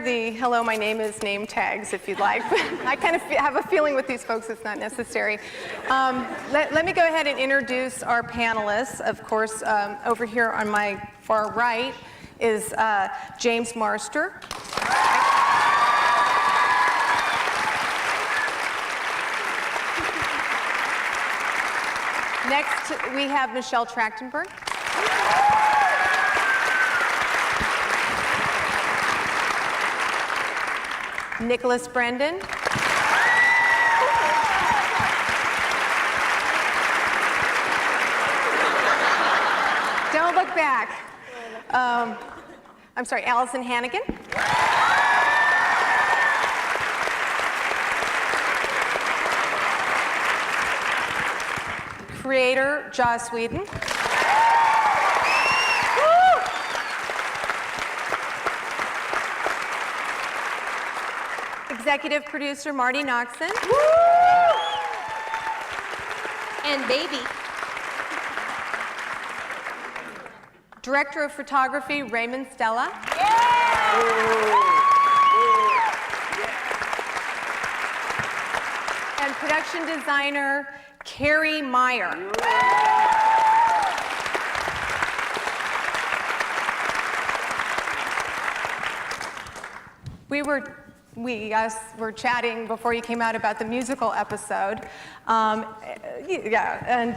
the hello, my name is name tags if you'd like. I kind of have a feeling with these folks it's not necessary. Let me go ahead and introduce our panelists. Of course, over here on my far right is James Marster. Next, we have Michelle Trachtenberg. Nicholas Brendan. Don't look back. I'm sorry, Allison Hannigan. Creator, Joss Whedon. Executive producer, Marty Noxon. And baby. Director of photography, Raymond Stella. And production designer, Carrie Meyer. We were chatting before you came out about the musical episode. And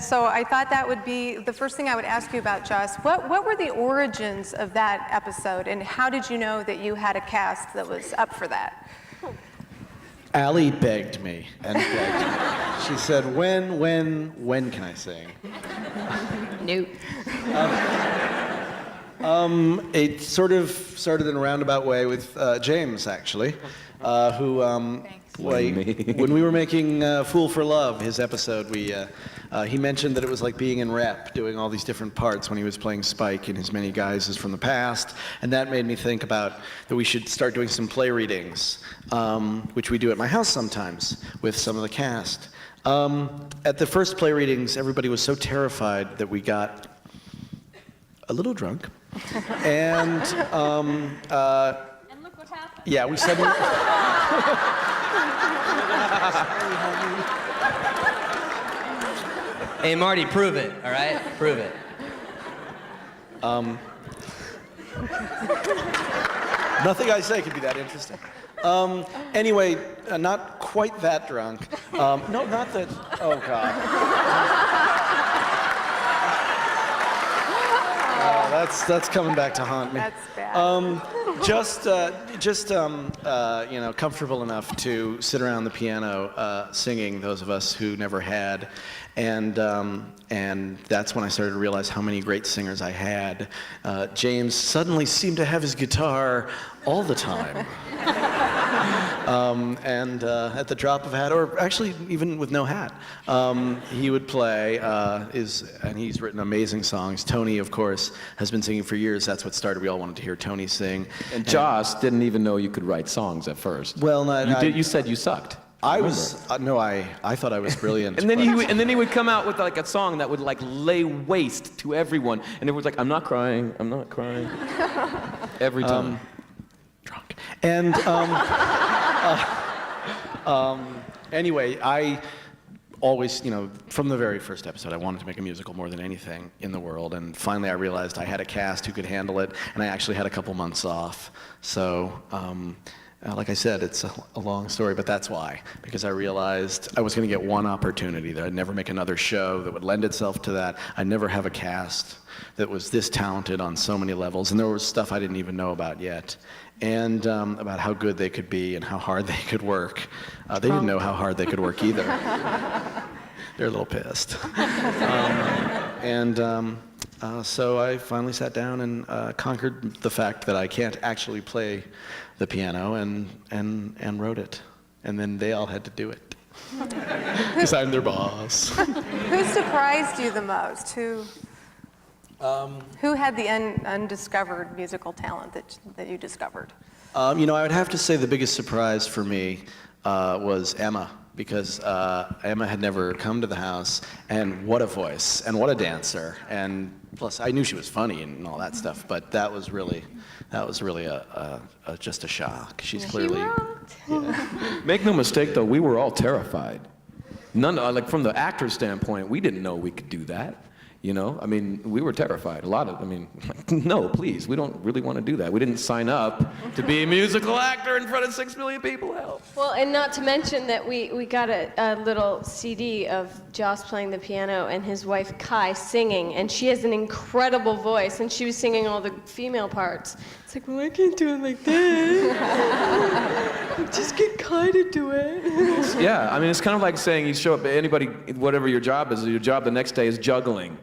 so I thought that would be the first thing I would ask you about, Joss. What were the origins of that episode, and how did you know that you had a cast that was up for that? Allie begged me and begged me. She said, when can I sing? Nope. It sort of started in a roundabout way with James, actually, who, when we were making Fool for Love, his episode, he mentioned that it was like being in Rep, doing all these different parts when he was playing Spike in his many guises from the past, and that made me think about that we should start doing some play readings, which we do at my house sometimes with some of the cast. At the first play readings, everybody was so terrified that we got a little drunk, and look what happened. yeah, we suddenly. Hey, Marty, prove it, all right? Prove it. Nothing I say could be that interesting. Anyway, not quite that drunk. No, not that. Oh God. That's coming back to haunt me. That's bad. Comfortable enough to sit around the piano singing. Those of us who never had, and that's when I started to realize how many great singers I had. James suddenly seemed to have his guitar all the time. At the drop of a hat, or actually even with no hat, he would play, and he's written amazing songs. Tony, of course, has been singing for years. That's what started. We all wanted to hear Tony sing. And Joss didn't even know you could write songs at first. Well, You said you sucked. I thought I was brilliant. And then he would come out with like a song that would like lay waste to everyone, and it was like, I'm not crying, every time. Drunk. And anyway, I always, from the very first episode, I wanted to make a musical more than anything in the world, and finally I realized I had a cast who could handle it, and I actually had a couple months off. So, like I said, it's a long story, but that's why. Because I realized I was going to get one opportunity, that I'd never make another show that would lend itself to that. I'd never have a cast that was this talented on so many levels, and there was stuff I didn't even know about yet. And about how good they could be and how hard they could work. They didn't know how hard they could work either. They're a little pissed. So I finally sat down and conquered the fact that I can't actually play the piano and wrote it. And then they all had to do it. Because I'm their boss. Who surprised you the most? Who had the undiscovered musical talent that you discovered? I would have to say the biggest surprise for me was Emma, because Emma had never come to the house, and what a voice, and what a dancer, and Plus, I knew she was funny and all that stuff, but that was really just a shock. She's clearly. Make no mistake, though, we were all terrified. Like from the actor's standpoint, we didn't know we could do that. You know, I mean, we were terrified. No, please, we don't really want to do that. We didn't sign up to be a musical actor in front of 6 million people. Hell. Well, and not to mention that we got a little CD of Joss playing the piano and his wife Kai singing, and she has an incredible voice, and she was singing all the female parts. It's like, well, I can't do it like that. Just get Kai to do it. Yeah, I mean, it's kind of like saying you show up, anybody, whatever your job is, your job the next day is juggling.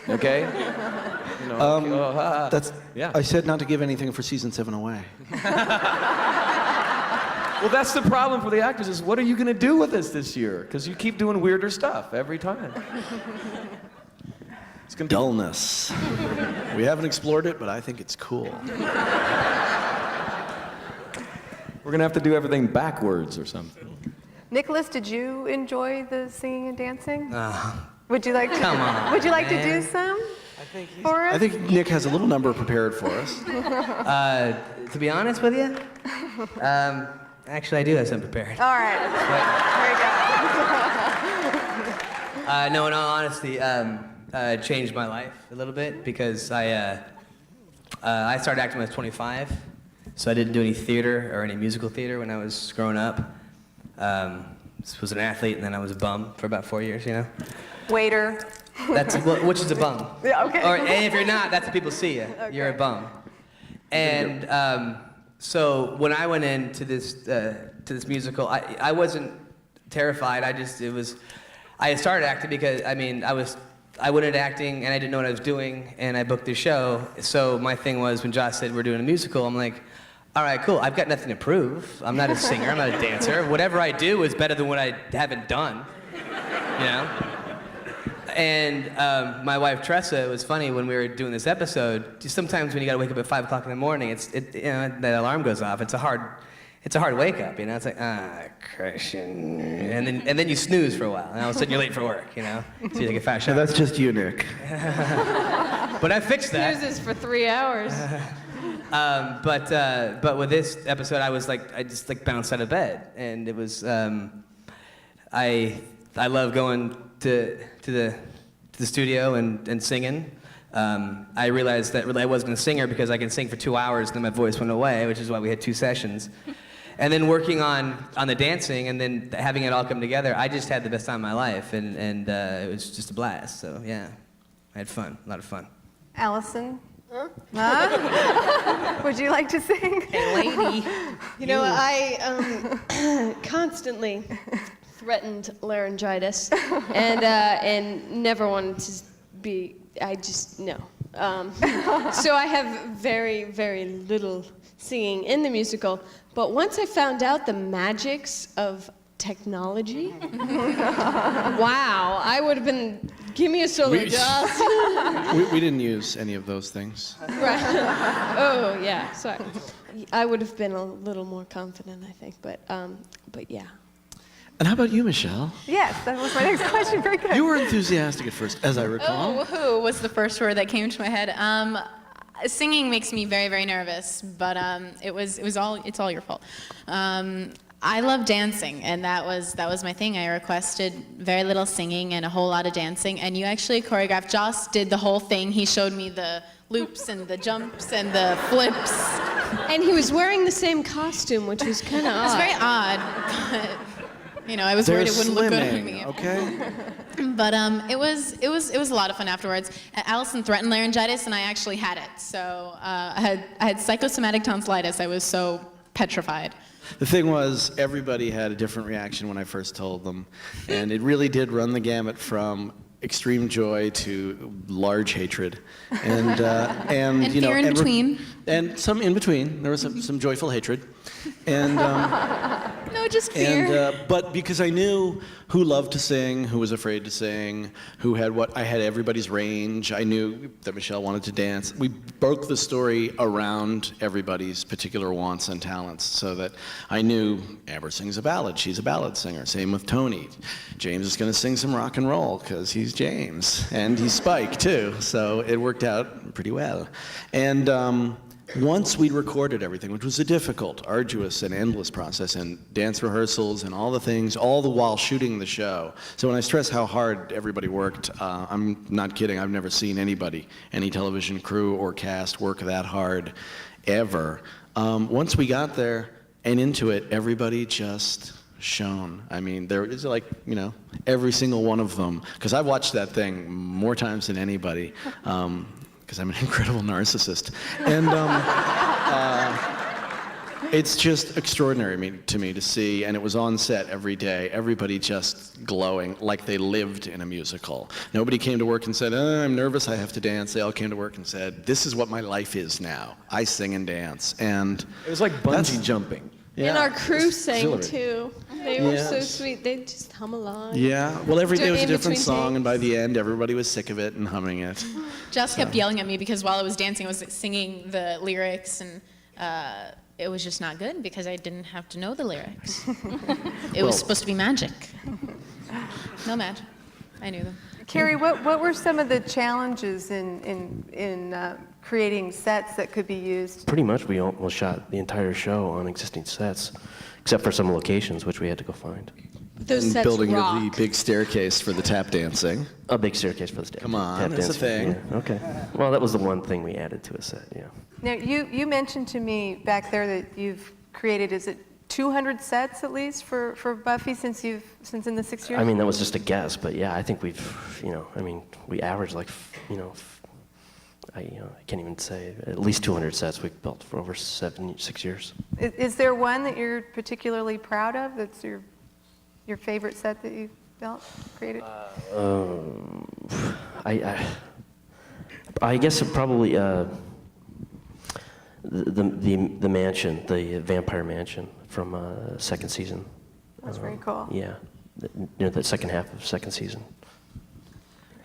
Okay? You know, That's. Yeah. I said not to give anything for season 7 away. Well, that's the problem for the actors is what are you going to do with this year? Because you keep doing weirder stuff every time. It's gonna be Dullness. We haven't explored it, but I think it's cool. We're going to have to do everything backwards or something. Nicholas, did you enjoy the singing and dancing? Would you like to? Come on, Would you like to man. do some for us? I think Nick has a little number prepared for us. To be honest with you, actually I do have some prepared. All right. There you go. No, in all honesty, changed my life a little bit because I started acting when I was 25, so I didn't do any theater or any musical theater when I was growing up. Was an athlete and then I was a bum for about 4 years, you know? Waiter. Which is a bum. Yeah, okay. And if you're not, that's how people see you. Okay. You're a bum. And so when I went into this musical, I wasn't terrified. I started acting because I went into acting and I didn't know what I was doing and I booked the show. So my thing was when Josh said we're doing a musical, I'm like, all right, cool. I've got nothing to prove. I'm not a singer. I'm not a dancer. Whatever I do is better than what I haven't done. You know? And my wife Tressa, it was funny when we were doing this episode. Just sometimes when you got to wake up at 5 o'clock in the morning, that alarm goes off. It's a hard wake up. You know, it's like Christian, and then you snooze for a while, and all of a sudden you're late for work. You know, so you take a fast shower. That's just you, Nick. But I fixed that. Snoozes for 3 hours. But with this episode, I just bounced out of bed, and it was I love going to the studio and singing. I realized that really I wasn't a singer because I can sing for 2 hours and then my voice went away, which is why we had 2 sessions. And then working on the dancing and then having it all come together, I just had the best time of my life, and it was just a blast. So yeah, I had fun, a lot of fun. Allison? Huh? Would you like to sing? Hey, lady. You know, I constantly threatened laryngitis and never wanted to be, no. So I have very, very little singing in the musical, but once I found out the magics of technology, wow, I would have been, give me a solo, Joss. We didn't use any of those things. Right. Oh, yeah, sorry. I would have been a little more confident, I think, but yeah. And how about you, Michelle? Yes, that was my next question. Very good. You were enthusiastic at first, as I recall. Oh, woohoo was the first word that came to my head. Singing makes me very, very nervous, but it's all your fault. I love dancing, and that was my thing. I requested very little singing and a whole lot of dancing, and you actually choreographed. Joss did the whole thing. He showed me the loops and the jumps and the flips. And he was wearing the same costume, which was kind of odd. It's very odd, but you know, I was worried it wouldn't look good on me. Okay. But it was a lot of fun afterwards. Allison threatened laryngitis, and I actually had it. So I had psychosomatic tonsillitis. I was so petrified. The thing was, everybody had a different reaction when I first told them, and it really did run the gamut from extreme joy to large hatred, and you know, fear in between, and some in between. There was some joyful hatred, and No, just fear. And but because I knew who loved to sing, who was afraid to sing, who had what, I had everybody's range. I knew that Michelle wanted to dance. We broke the story around everybody's particular wants and talents, so that I knew Amber sings a ballad. She's a ballad singer. Same with Tony. James is going to sing some rock and roll because he's James, and he's Spike too. So it worked out pretty well. And once we'd recorded everything, which was a difficult, arduous, and endless process, and dance rehearsals and all the things, all the while shooting the show. So when I stress how hard everybody worked, I'm not kidding. I've never seen anybody, any television crew or cast work that hard ever. Once we got there and into it, everybody just shone. I mean, there is like, you know, every single one of them, because I've watched that thing more times than anybody. Because I'm an incredible narcissist. And it's just extraordinary to me to see, and it was on set every day, everybody just glowing like they lived in a musical. Nobody came to work and said, I'm nervous, I have to dance. They all came to work and said, this is what my life is now. I sing and dance. And It was like bungee jumping. And our crew sang exhilarating. too. They were so Yes. sweet. They'd just hum along. Yeah, well, every day was a In different between song, and by takes. the end, everybody was sick of it and humming it. Jess kept yelling at me because while I was dancing, I was singing the lyrics, and it was just not good because I didn't have to know the lyrics. It was supposed to be magic. No magic. I knew them. Carrie, what were some of the challenges in creating sets that could be used? Pretty much, we almost shot the entire show on existing sets, except for some locations which we had to go find. Those And sets building rock. the big staircase for the tap dancing. A big staircase for the Come on, tap that's a dancing. thing. Yeah, okay. Well, that was the one thing we added to a set, yeah. Now, you mentioned to me back there that you've created, is it 200 sets at least for Buffy since in the 6 years? I mean, that was just a guess, but yeah, I think we've, we average like, I can't even say, at least 200 sets we've built for over 6 years. Is there one that you're particularly proud of? That's your favorite set that you built, created? I guess it probably the mansion, the vampire mansion from second season. That's very cool. Yeah, the second half of second season.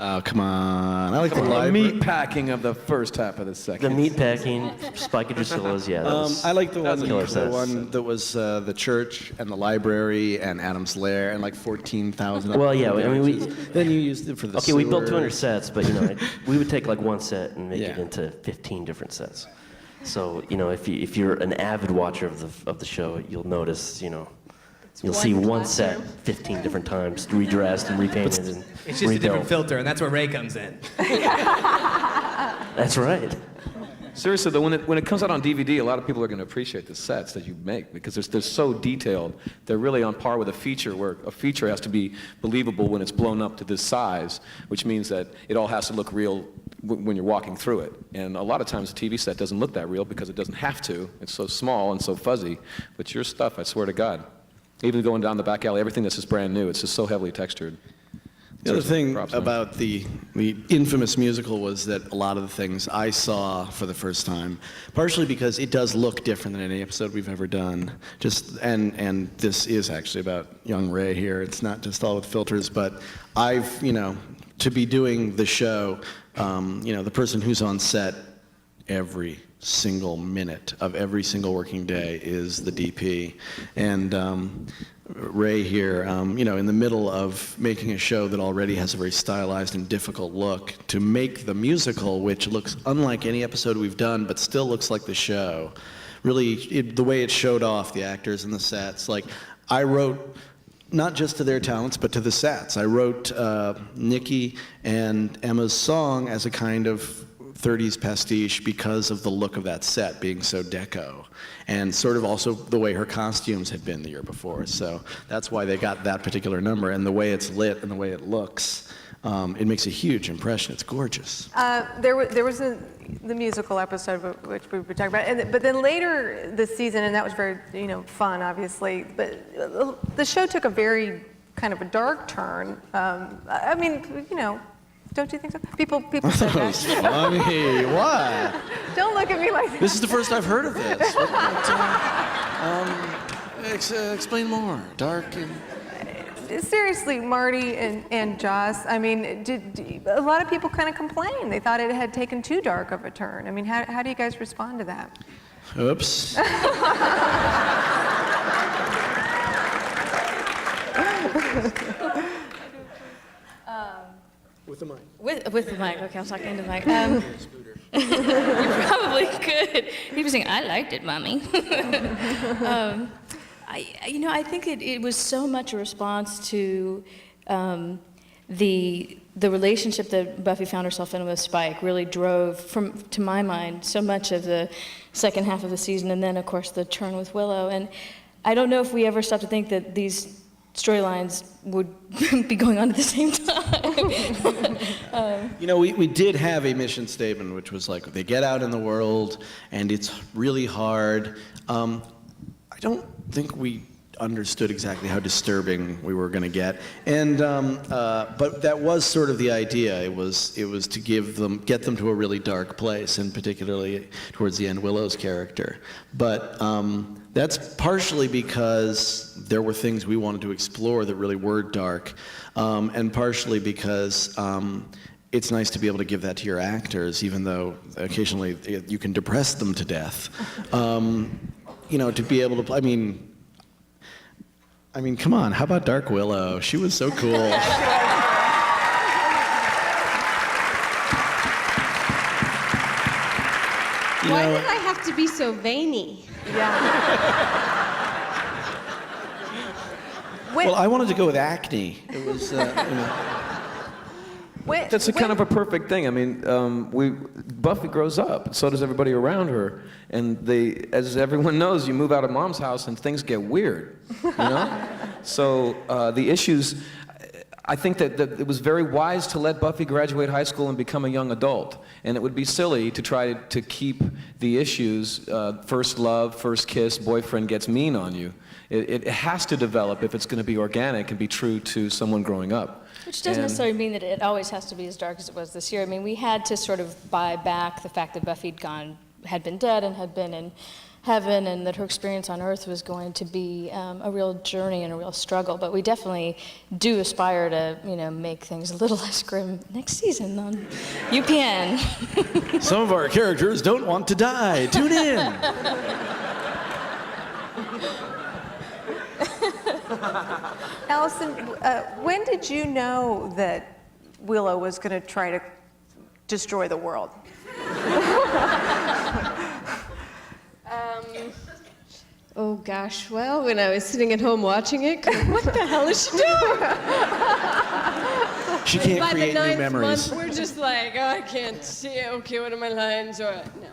Oh, come on. I like the The library. meat packing of the first half of the second. The meat packing, Spike and Drusilla's, yeah. That was, I like the that was a killer set. one that was the church and the library and Adam's Lair and like 14,000. Well, yeah, I mean, Then you used it for the Okay, we built 200 sewer. sets, but we would take like one set and make it Yeah. into 15 different sets. So if you're an avid watcher of the show, you'll notice you'll see one set 15 different times, redressed and repainted and It's just a different rebuilt. filter, and that's where Ray comes in. That's right. Seriously, though, when it comes out on DVD, a lot of people are going to appreciate the sets that you make because they're so detailed. They're really on par with a feature, where a feature has to be believable when it's blown up to this size, which means that it all has to look real when you're walking through it. And a lot of times a TV set doesn't look that real because it doesn't have to. It's so small and so fuzzy. But your stuff, I swear to God, even going down the back alley, everything that's just brand new, it's just so heavily textured. The other thing Props, man. about the infamous musical was that a lot of the things I saw for the first time, partially because it does look different than any episode we've ever done. And this is actually about young Ray here. It's not just all with filters, but I've, to be doing the show, the person who's on set every single minute of every single working day is the DP. And Ray here, in the middle of making a show that already has a very stylized and difficult look, to make the musical, which looks unlike any episode we've done, but still looks like the show. Really, the way it showed off the actors and the sets. Like, I wrote, not just to their talents, but to the sets. I wrote Nikki and Emma's song as a kind of 30s pastiche because of the look of that set being so deco, and sort of also the way her costumes had been the year before. So that's why they got that particular number, and the way it's lit and the way it looks, it makes a huge impression. It's gorgeous. There was the musical episode, which we were talking about, but then later this season, and that was very fun, obviously. But the show took a very kind of a dark turn. Don't you think so? People said That was that. funny. What? Don't look at me like that. This is the first I've heard of this. Explain more. Dark and... Seriously, Marty and Joss, I mean, a lot of people kind of complained. They thought it had taken too dark of a turn. I mean, how do you guys respond to that? Oops. With the mic. With the mic, okay, I was talking into the mic. You probably could. He was saying, I liked it, Mommy. I think it was so much a response to the relationship that Buffy found herself in with Spike really drove, to my mind, so much of the second half of the season, and then, of course, the turn with Willow. And I don't know if we ever stopped to think that these storylines would be going on at the same time. We did have a mission statement, which was like, they get out in the world, and it's really hard. I don't think we understood exactly how disturbing we were going to get, and but that was sort of the idea. It was to get them to a really dark place, and particularly towards the end, Willow's character. But that's partially because there were things we wanted to explore that really were dark, and partially because it's nice to be able to give that to your actors, even though occasionally you can depress them to death. To be able to, I mean, come on, how about Dark Willow? She was so cool. Why did I have to be so veiny? Well, I wanted to go with acne. It was, That's kind of a perfect thing. I mean, Buffy grows up, so does everybody around her, and as everyone knows, you move out of mom's house and things get weird, So the issues, I think that it was very wise to let Buffy graduate high school and become a young adult, and it would be silly to try to keep the issues, first love, first kiss, boyfriend gets mean on you. It has to develop if it's going to be organic and be true to someone growing up. Which doesn't necessarily mean that it always has to be as dark as it was this year. I mean, we had to sort of buy back the fact that Buffy had been dead and had been in heaven, and that her experience on Earth was going to be a real journey and a real struggle. But we definitely do aspire to, make things a little less grim next season on UPN. Some of our characters don't want to die. Tune in. Allison, when did you know that Willow was going to try to destroy the world? Oh gosh, well, when I was sitting at home watching it, what the hell is she doing? She can't By create the new 9th memories. month, we're just like, I can't see. Okay, what are my lines? Or no.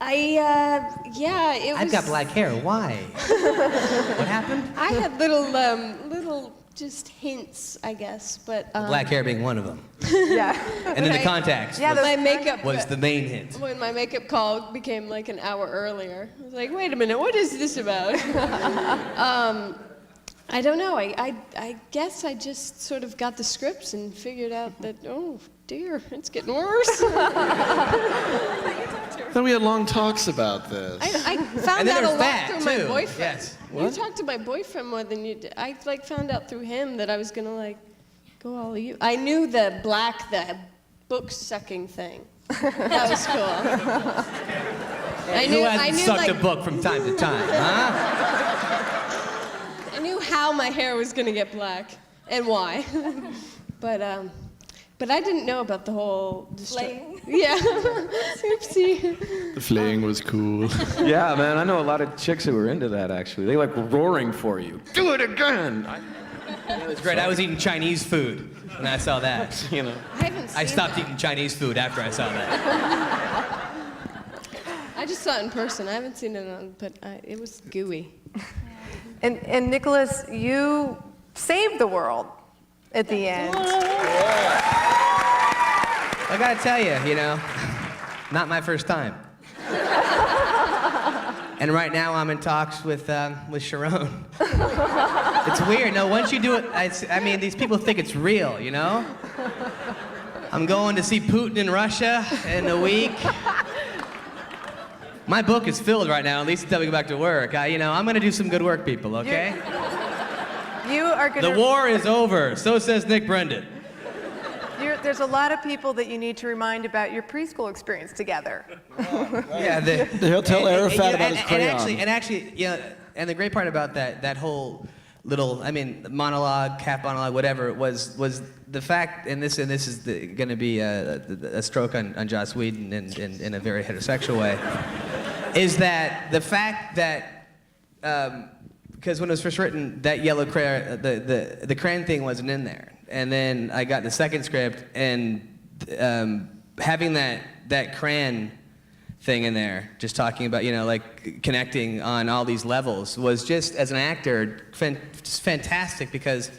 It was. I've got black hair. Why? What happened? I had little just hints, I guess, but. Black hair being one of them. Yeah. And then the contacts My makeup was the main hint. When my makeup call became like an hour earlier, I was like, wait a minute, what is this about? I don't know. I guess I just sort of got the scripts and figured out that, oh dear, it's getting worse. I thought we had long talks about this. I found And then out a there's lot that, through my too. boyfriend. Yes. You talked to my boyfriend more than you did. I found out through him that I was gonna go all of you. I knew the book sucking thing. That was cool. Who hasn't sucked a book from time to time, huh? I knew how my hair was gonna get black and why, but I didn't know about the whole Flaying? Yeah, oopsie. The flaying was cool. Yeah, man, I know a lot of chicks who were into that, actually. They like roaring for you. Do it again! It was great. I was eating Chinese food when I saw that. I haven't. I stopped eating Chinese food after I saw that. I just saw it in person. I haven't seen it but it was gooey. And Nicholas, you saved the world at the end. I gotta tell you, not my first time. And right now I'm in talks with Sharon. It's weird. No, once you do it, these people think it's real, I'm going to see Putin in Russia in a week. My book is filled right now. At least until we go back to work. I'm going to do some good work, people. Okay? You are going The war is over. So says Nick Brendan. There's a lot of people that you need to remind about your preschool experience together. Yeah, He'll tell Arafat about his crayon. And the great part about that whole little, monologue, half monologue, whatever, was the fact, and this is going to be a stroke on Joss Whedon in a very heterosexual way, is that the fact that, because when it was first written, that yellow crayon, the crayon thing wasn't in there. And then I got the second script, and having that crayon thing in there, just talking about, like connecting on all these levels, was just, as an actor, just fantastic, because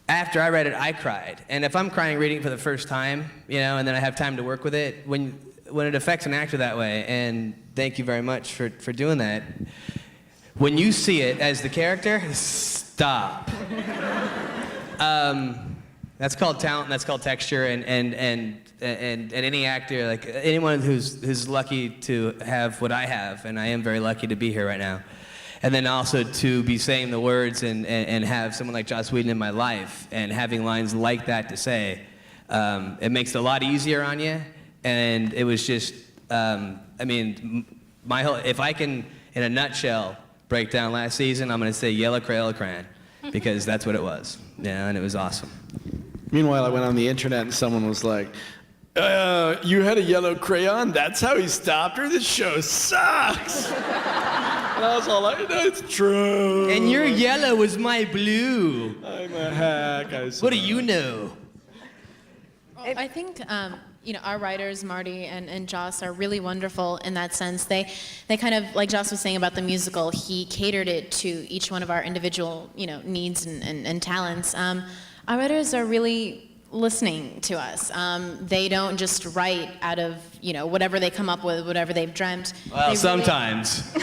after I read it, I cried. And if I'm crying reading it for the first time, and then I have time to work with it, when it affects an actor that way, and thank you very much for doing that, when you see it as the character, stop. That's called talent, and that's called texture, and any actor, like anyone who's lucky to have what I have, and I am very lucky to be here right now, and then also to be saying the words and have someone like Joss Whedon in my life, and having lines like that to say, it makes it a lot easier on you, and it was just, if I can, in a nutshell, break down last season, I'm gonna say yellow crayon, because that's what it was, and it was awesome. Meanwhile, I went on the internet and someone was like, you had a yellow crayon? That's how he stopped her? This show sucks! And I was all like, that's true. And your yellow was my blue. I'm a hack, What do you know? I think our writers, Marty and Joss, are really wonderful in that sense. They kind of, like Joss was saying about the musical, he catered it to each one of our individual needs and talents. Our writers are really listening to us. They don't just write out of whatever they come up with, whatever they've dreamt. Well, sometimes.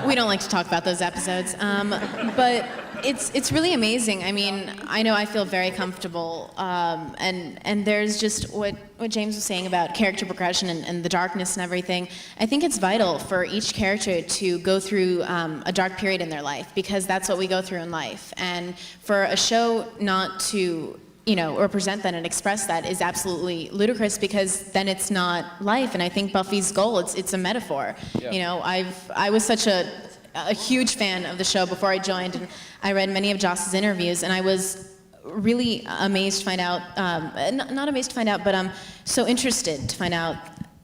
We don't like to talk about those episodes, but it's really amazing. I know I feel very comfortable, and there's just what James was saying about character progression and the darkness and everything. I think it's vital for each character to go through a dark period in their life, because that's what we go through in life. And for a show not to represent that and express that is absolutely ludicrous, because then it's not life. And I think Buffy's goal, it's a metaphor. Yeah. I was such a huge fan of the show before I joined, and I read many of Joss's interviews, and I was really amazed to find out, not amazed to find out, but so interested to find out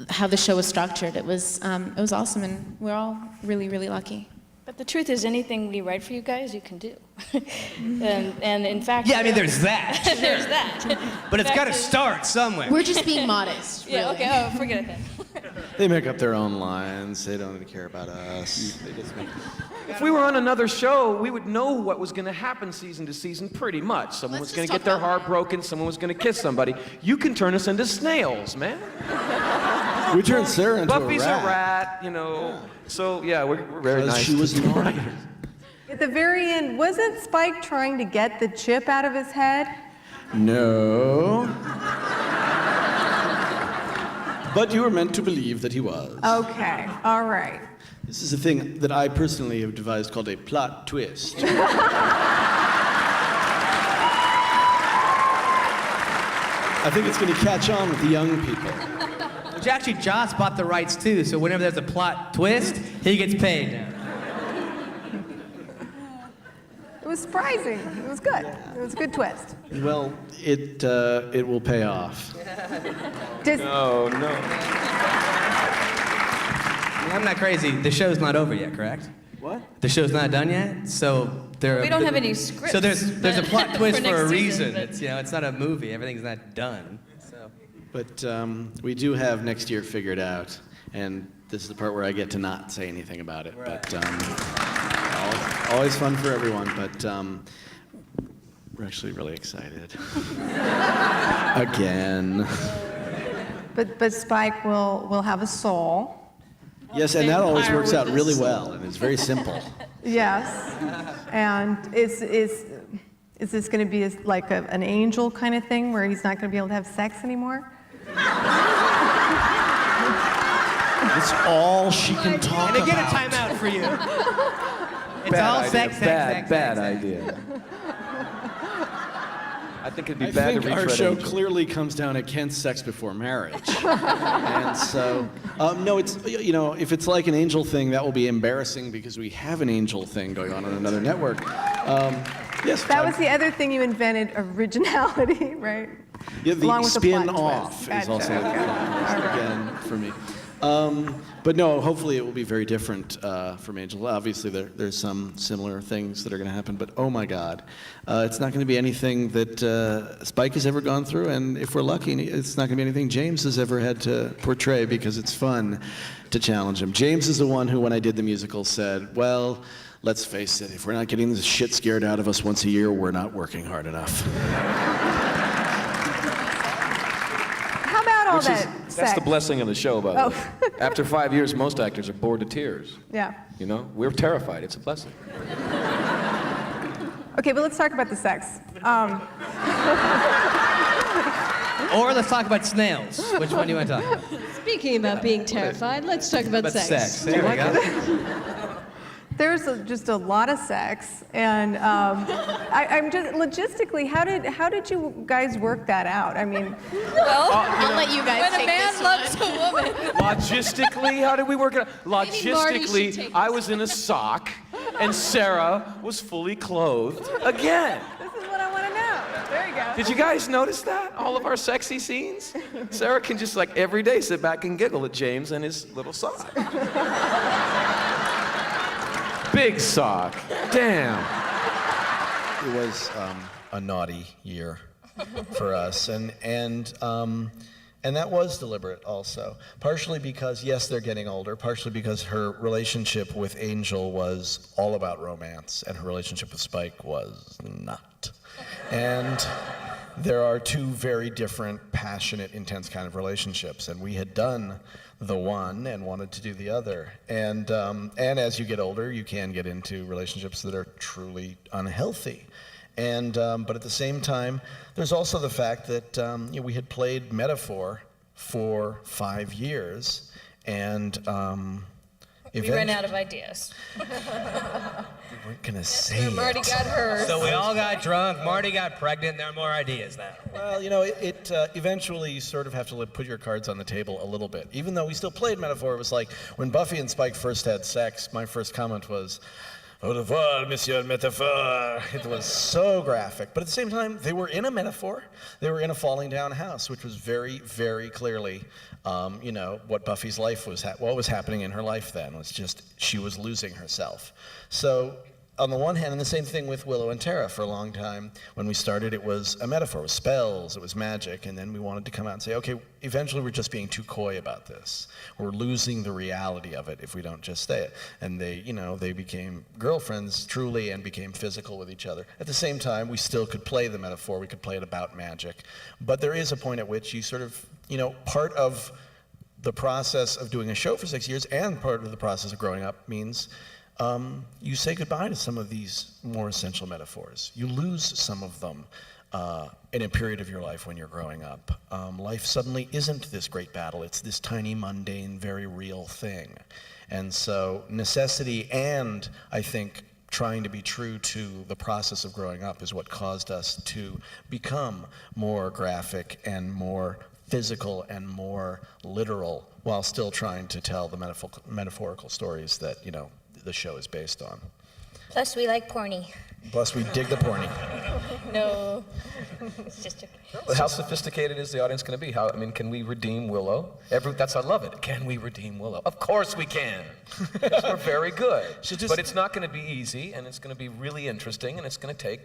how the show was structured. It was awesome, and we're all really, really lucky. But the truth is, anything we write for you guys, you can do. and in fact... Yeah, there's that. There's that. But it's got to start somewhere. We're just being modest, really. Yeah, okay, forget it then. They make up their own lines. They don't even care about us. They just make... If we were on another show, we would know what was going to happen season to season pretty much. Someone was going to get their heart broken. Someone was going to kiss somebody. You can turn us into snails, man. We turned Sarah into Buffy's a rat. a rat, Yeah. So, yeah, we're very nice. She was to naughty. At the very end, wasn't Spike trying to get the chip out of his head? No. But you were meant to believe that he was. Okay, all right. This is a thing that I personally have devised called a plot twist. I think it's going to catch on with the young people. Which actually, Joss bought the rights too, so whenever there's a plot twist, he gets paid. It was surprising. It was good. It was a good twist. Well, it will pay off. No. I'm not crazy. The show's not over yet, correct? What? The show's not done yet, so there. We don't have any scripts. So there's a plot twist for next a season, reason. but- It's not a movie. Everything's not done. So. But we do have next year figured out, and this is the part where I get to not say anything about it. Right. But always fun for everyone. But we're actually really excited. Again. But Spike will have a soul. Yes, and that always works out with really this. well, and it's very simple. Yes. And is this going to be like an angel kind of thing where he's not going to be able to have sex anymore? It's all she can talk And I get a about. timeout for you. It's all sex, sex, bad sex. idea. I think it'd be I bad think to reach our Red show Angel. clearly comes down to Kent's sex before marriage. And so, no, it's, you know, if it's like an Angel thing, that will be embarrassing because we have an Angel thing going on another network. Yes, That was the other thing you invented, originality, right? yeah, along the with the spin plot off twist. is Gotcha, also okay. All right. again for me. But no, hopefully it will be very different from Angel. Obviously, there's some similar things that are going to happen, but oh my God, it's not going to be anything that Spike has ever gone through, and if we're lucky, it's not going to be anything James has ever had to portray because it's fun to challenge him. James is the one who, when I did the musical, said, well, let's face it, if we're not getting the shit scared out of us once a year, we're not working hard enough. How about all that That's sex? the blessing of the show, by the Oh. way. After 5 years, most actors are bored to tears. Yeah. You know, we're terrified. It's a blessing. Okay, but let's talk about the sex. Or let's talk about snails. Which one do you want to talk about? Speaking about being terrified, let's talk about sex. There we go. There's just a lot of sex, and I'm just logistically, how did you guys work that out? I mean, Well, I'll let you guys when a take man this loves one. a woman. Logistically, how did we work it out? Marty should Logistically, take I this. was in a sock, and Sarah was fully clothed again. this is what I want to know. There you go. Did you guys notice that? All of our sexy scenes? Sarah can just like every day sit back and giggle at James and his little sock. Big sock. Damn. It was a naughty year for us, and that was deliberate also. Partially because, yes, they're getting older. Partially because her relationship with Angel was all about romance, and her relationship with Spike was not. And there are two very different, passionate, intense kind of relationships, and we had done the one and wanted to do the other. And as you get older, you can get into relationships that are truly unhealthy. And but at the same time, there's also the fact that you know, we had played metaphor for 5 years, and We ran out of ideas. we weren't gonna say Marty it. got hers. So we all got drunk, Marty got pregnant, there are more ideas now. Well, you know, it eventually you sort of have to put your cards on the table a little bit. Even though we still played metaphor, it was like when Buffy and Spike first had sex, my first comment was, au revoir, monsieur métaphore. It was so graphic. But at the same time, they were in a metaphor. They were in a falling down house, which was very, very clearly, you know, what Buffy's life was, what was happening in her life then. It was just, she was losing herself. So on the one hand, and the same thing with Willow and Tara for a long time. When we started, it was a metaphor. It was spells, it was magic, and then we wanted to come out and say, okay, eventually we're just being too coy about this. We're losing the reality of it if we don't just say it. And they, you know, they became girlfriends truly and became physical with each other. At the same time, we still could play the metaphor. We could play it about magic. But there is a point at which you sort of, you know, part of the process of doing a show for 6 years and part of the process of growing up means you say goodbye to some of these more essential metaphors. You lose some of them in a period of your life when you're growing up. Life suddenly isn't this great battle. It's this tiny, mundane, very real thing. And so necessity and, I think, trying to be true to the process of growing up is what caused us to become more graphic and more physical and more literal while still trying to tell the metaphorical stories that, you know, the show is based on. Plus, we like porny. Plus, we dig the porny. No, it's just joking. How sophisticated is the audience going to be? I mean, can we redeem Willow? I love it. Can we redeem Willow? Of course we can. We're very good. But it's not going to be easy, and it's going to be really interesting, and it's going to take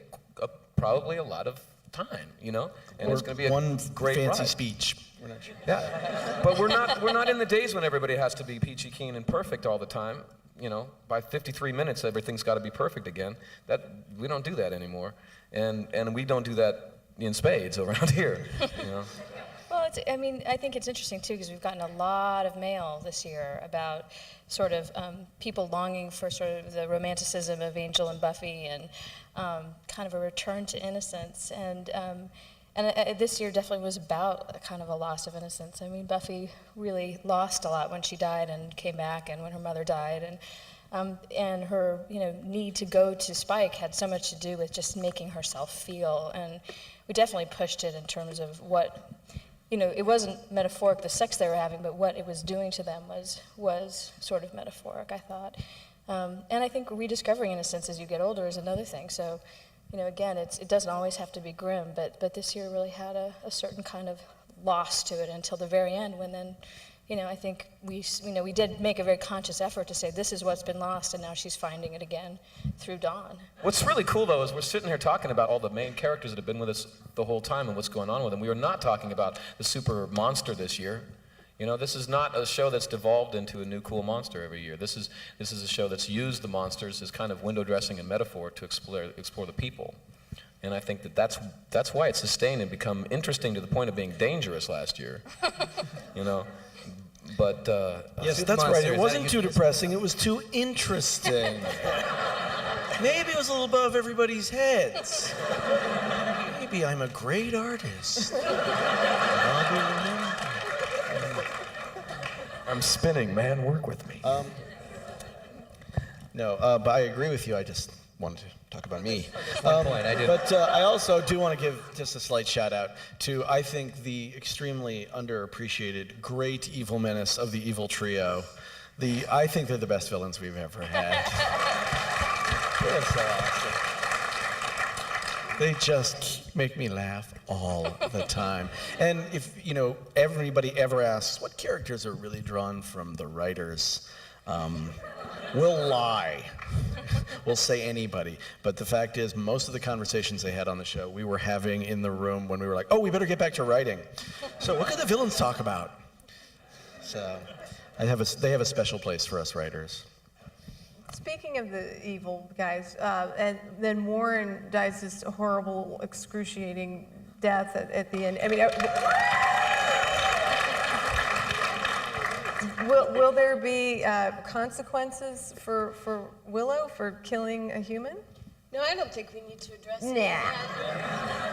probably a lot of time, you know? And it's going to be a one great fancy ride. speech. We're not sure. Yeah, but we're not in the days when everybody has to be peachy keen and perfect all the time. You know, by 53 minutes, everything's got to be perfect again. We don't do that anymore, and we don't do that in spades around here. You know. Well, I think it's interesting too because we've gotten a lot of mail this year about sort of people longing for sort of the romanticism of Angel and Buffy and kind of a return to innocence. And this year definitely was about a kind of a loss of innocence. I mean, Buffy really lost a lot when she died and came back, and when her mother died, and her need to go to Spike had so much to do with just making herself feel. And we definitely pushed it in terms of what, it wasn't metaphoric, the sex they were having, but what it was doing to them was sort of metaphoric, I thought. And I think rediscovering innocence as you get older is another thing. So, again, it doesn't always have to be grim, but this year really had a certain kind of loss to it until the very end, when then, I think we did make a very conscious effort to say this is what's been lost, and now she's finding it again through Dawn. What's really cool, though, is we're sitting here talking about all the main characters that have been with us the whole time and what's going on with them. We are not talking about the super monster this year. This is not a show that's devolved into a new cool monster every year. This is a show that's used the monsters as kind of window dressing and metaphor to explore the people. And I think that's why it's sustained and become interesting to the point of being dangerous last year. But yes, that's right. It wasn't too depressing. It was too interesting. Maybe it was a little above everybody's heads. Maybe I'm a great artist. I'll be remembered. I'm spinning, man. Work with me. No, but I agree with you. I just wanted to talk about me. One point, I did. But I also do want to give just a slight shout out to, I think, the extremely underappreciated great evil menace of the evil trio. I think they're the best villains we've ever had. They're so awesome. They just make me laugh all the time. And if everybody ever asks what characters are really drawn from the writers, we'll lie. We'll say anybody. But the fact is, most of the conversations they had on the show, we were having in the room when we were like, oh, we better get back to writing. So what could the villains talk about? So they have a special place for us writers. Speaking of the evil guys, and then Warren dies this horrible, excruciating death at the end. I mean, will there be consequences for Willow for killing a human? No, I don't think we need to address it. Nah.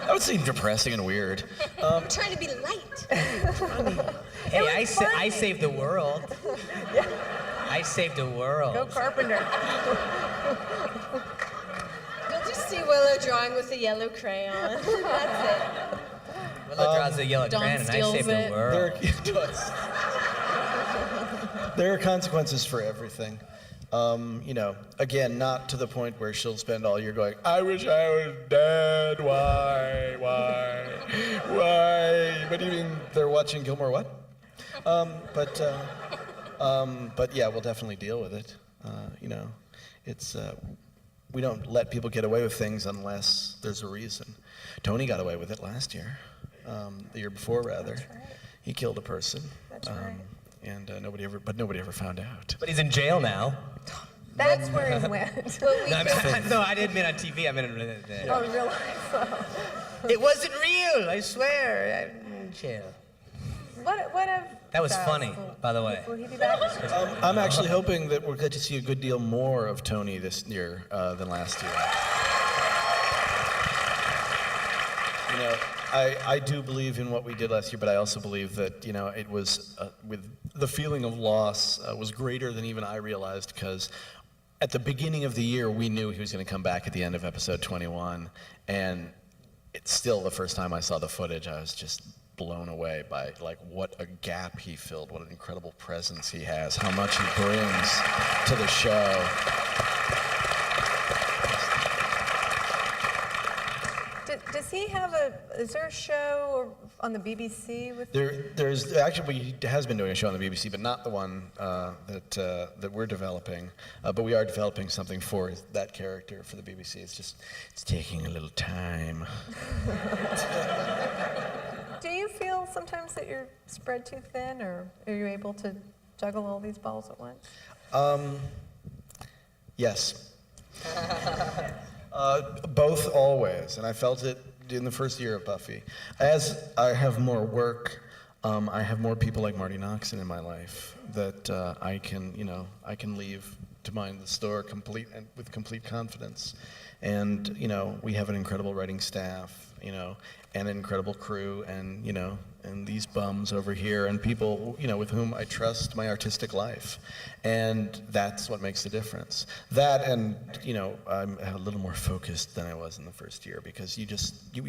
That would seem depressing and weird. We're trying to be light. Hey, I saved the world. I saved the world. Go Carpenter. You'll just see Willow drawing with a yellow crayon. That's it. Willow draws a yellow Dawn crayon and I steals saved the it. world. There are consequences for everything. Again, not to the point where she'll spend all year going, I wish I was dead, why? What do you mean they're watching Gilmore what? But yeah, we'll definitely deal with it. It's, we don't let people get away with things unless there's a reason. Tony got away with it last year, the year before rather. That's right. He killed a person. That's right. And nobody ever found out. But he's in jail now. That's where he went. No, I didn't mean on TV. I meant in Oh, in real life. It wasn't real, I swear. I'm in jail. What if That was funny, by the way. Will he be back? I'm actually hoping that we'll get to see a good deal more of Tony this year than last year. I do believe in what we did last year, but I also believe that, it was, with the feeling of loss was greater than even I realized, because at the beginning of the year, we knew he was going to come back at the end of episode 21, and it's still the first time I saw the footage, I was just blown away by, what a gap he filled, what an incredible presence he has, how much he brings to the show. Does he have is there a show on the BBC with? There's actually, he has been doing a show on the BBC, but not the one that we're developing. But we are developing something for that character for the BBC. It's taking a little time. Do you feel sometimes that you're spread too thin, or are you able to juggle all these balls at once? Yes. Both always, and I felt it in the first year of Buffy. As I have more work, I have more people like Marty Noxon in my life that I can leave to mind the store with complete confidence. And, you know, we have an incredible writing staff, you know, and an incredible crew, and, you know, and these bums over here, and people, you know, with whom I trust my artistic life. And that's what makes the difference. That, and, you know, I'm a little more focused than I was in the first year, because you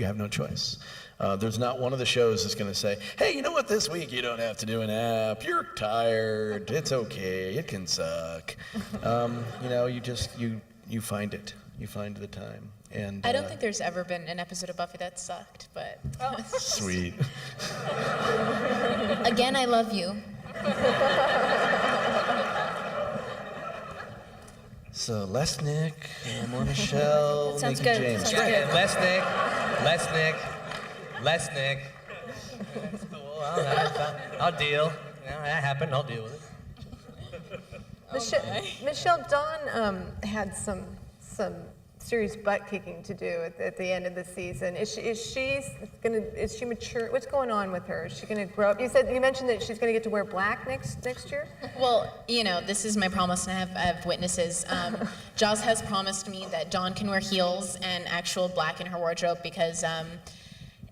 have no choice. There's not one of the shows that's gonna say, hey, you know what, this week you don't have to do an app, you're tired, it's okay, it can suck. You know, you find it, you find the time. And, I don't think there's ever been an episode of Buffy that sucked, but sweet. again, I love you. So Lesnick, Mona Shell, Sounds Nikki good. James. Sounds Yeah, good. Lesnick. That's cool. I'll deal. You know, that happened. I'll deal with it. Michelle, Dawn had some serious butt kicking to do at the end of the season. Is she mature? What's going on with her? Is she gonna grow up? You mentioned that she's gonna get to wear black next year. Well, you know, this is my promise, and I have witnesses. Joss has promised me that Dawn can wear heels and actual black in her wardrobe because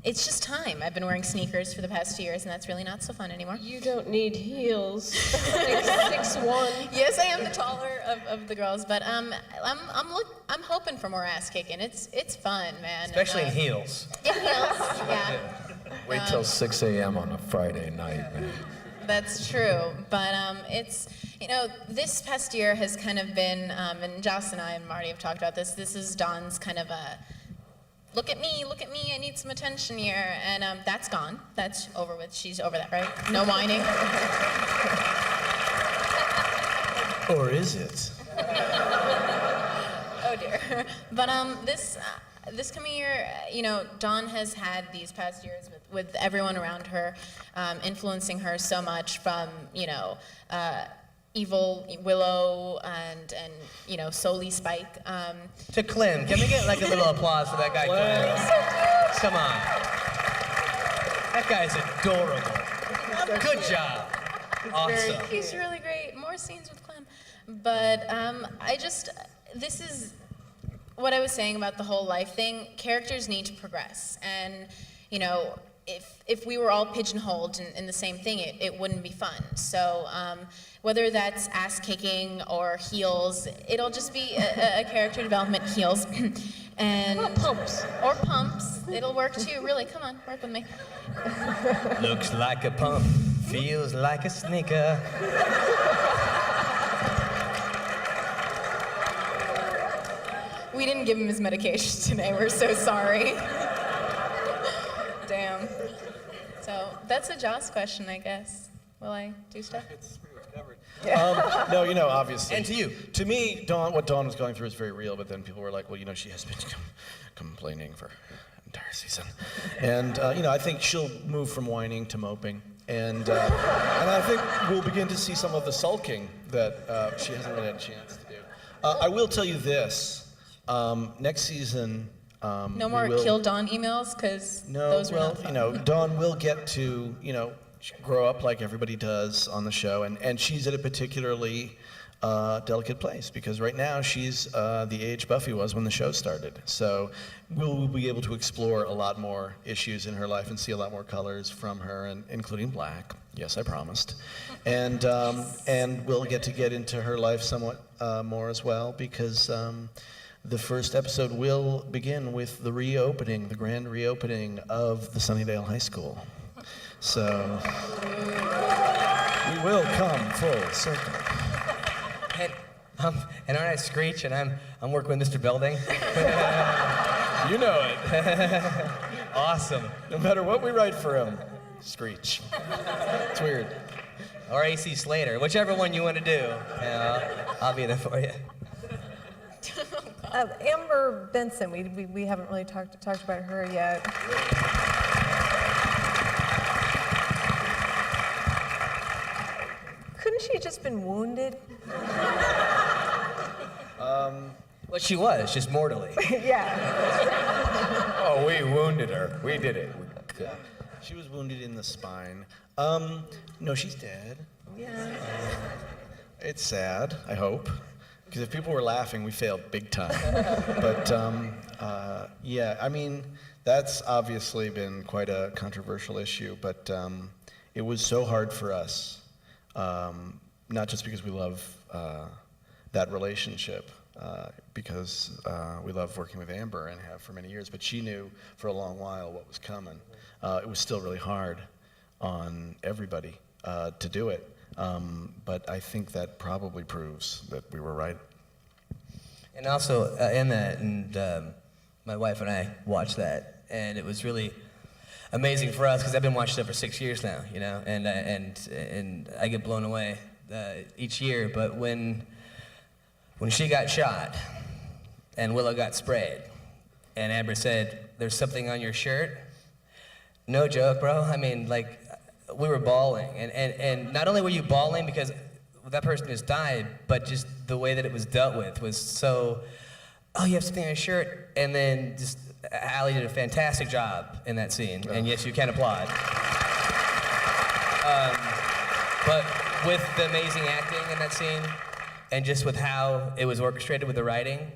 it's just time. I've been wearing sneakers for the past 2 years, and that's really not so fun anymore. You don't need heels. Like 6'1". Yes, I am the taller of the girls, but I'm hoping for more ass kicking. It's fun, man. Especially in heels. In heels, yeah. Wait till 6 a.m. on a Friday night, man. That's true, but it's, you know, this past year has kind of been, and Joss and I and Marty have talked about this. This is Dawn's kind of a look at me, I need some attention here, and that's gone. That's over with. She's over that, right? No whining. Or is it? Oh dear. But this coming year, you know, Dawn has had these past years with everyone around her, influencing her so much from, you know, evil Willow and you know, Solely Spike. To Clem. Can we get like a little applause for that guy, Clem? Come on. That guy's adorable. Good job. Awesome. He's really great. More scenes with Clem. But this is what I was saying about the whole life thing. Characters need to progress. And, you know, if we were all pigeonholed in the same thing, it wouldn't be fun. So whether that's ass kicking or heels, it'll just be a character development, heels. And or pumps. It'll work too, really. Come on, work with me. Looks like a pump, feels like a sneaker. We didn't give him his medication today. We're so sorry. Damn. So that's a Joss question, I guess. Will I do stuff? It's pretty much covered. No, you know, obviously. And to you. To me, what Dawn was going through is very real, but then people were like, well, you know, she has been complaining for an entire season. And, you know, I think she'll move from whining to moping. And I think we'll begin to see some of the sulking that she hasn't really had a chance to do. I will tell you this. Next season, No more kill Dawn emails, because those were not fun. you know, Dawn will get to, you know, grow up like everybody does on the show, and she's at a particularly delicate place, because right now she's the age Buffy was when the show started. So we'll be able to explore a lot more issues in her life and see a lot more colors from her, and including black. Yes, I promised. And we'll get into her life somewhat more as well, because the first episode will begin with the grand reopening of the Sunnydale High School. So we will come full circle. And aren't I Screech, and I'm working with Mr. Belding? You know it. Awesome. No matter what we write for him, Screech. It's weird. Or AC Slater, whichever one you want to do. I'll be there for you. Amber Benson, we haven't really talked about her yet. Couldn't she have just been wounded? Well, she was, just mortally. Yeah. Oh, we wounded her. We did it. She was wounded in the spine. No, she's dead. Yeah. It's sad, I hope. Because if people were laughing, we failed big time. But yeah, I mean, that's obviously been quite a controversial issue, but it was so hard for us, not just because we love that relationship, because we love working with Amber and have for many years, but she knew for a long while what was coming. It was still really hard on everybody to do it, but I think that probably proves that we were right. And also in that, and my wife and I watched that, and it was really amazing for us because I've been watching it for 6 years now, you know, and I get blown away each year. But when she got shot, and Willow got sprayed, and Amber said, "There's something on your shirt." No joke, bro. I mean, like, we were bawling, and not only were you bawling because that person just died, but just the way that it was dealt with was so, oh, you have something on your shirt, and then just Allie did a fantastic job in that scene, and yes, you can applaud. But with the amazing acting in that scene, and just with how it was orchestrated with the writing,